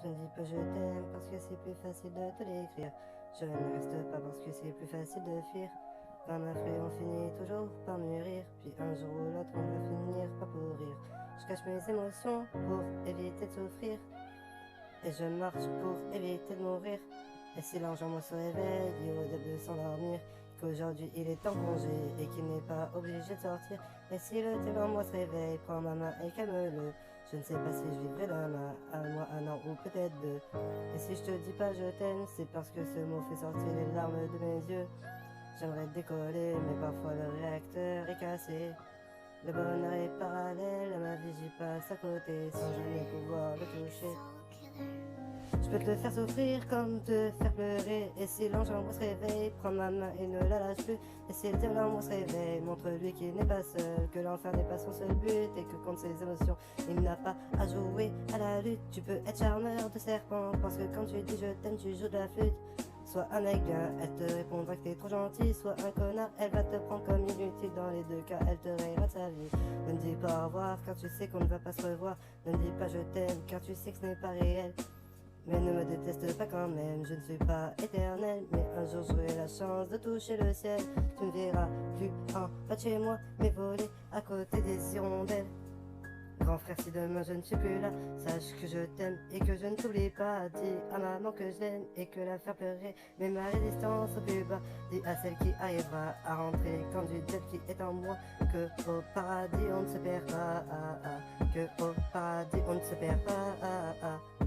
Je ne dis pas je t'aime parce que c'est plus facile de te l'écrire. Je ne reste pas parce que c'est plus facile de fuir. Comme un fruit, on finit toujours par mûrir. Puis un jour ou l'autre, on va finir par pourrir. Je cache mes émotions pour éviter de souffrir. Et je marche pour éviter de mourir. Et si l'ange en moi se réveille, dit au diable de s'endormir, qu'aujourd'hui il est en congé et qu'il n'est pas obligé de sortir. Et si le diable en moi se réveille, prends ma main et calme-le. Je ne sais pas si je vivrai demain, un mois, un an ou peut-être deux. Et si je te dis pas je t'aime, c'est parce que ce mot fait sortir les larmes de mes yeux. J'aimerais décoller, mais parfois le réacteur est cassé. Le bonheur est parallèle à ma vie, j'y passe à côté sans jamais pouvoir le toucher. Je peux te faire souffrir comme te faire pleurer. Et si l'ange en moi se réveille, prends ma main et ne la lâche plus. Et si le diable en moi se réveille, montre-lui qu'il n'est pas seul, que l'enfer n'est pas son seul but, et que contre ses émotions, il n'a pas à jouer à la lutte. Tu peux être charmeur de serpent, parce que quand tu dis je t'aime, tu joues de la flûte. Soit un mec bien, elle te répondra que t'es trop gentil. Soit un connard, elle va te prendre comme inutile. Dans les deux cas, elle te rayera de sa vie. Ne me dis pas au revoir, car tu sais qu'on ne va pas se revoir. Ne me dis pas je t'aime, car tu sais que ce n'est pas réel. Mais ne me déteste pas quand même, je ne suis pas éternel. Mais un jour j'aurai la chance de toucher le ciel. Tu ne verras plus en bas de chez moi, mais voler à côté des hirondelles. Grand frère, si demain je ne suis plus là, sache que je t'aime et que je ne t'oublie pas. Dis à maman que je l'aime et que la faire pleurer met ma résistance au plus bas. Dis à celle qui arrivera à rentrer quand du diable qui est en moi, que au paradis on ne se perd pas, que au paradis on ne se perd pas.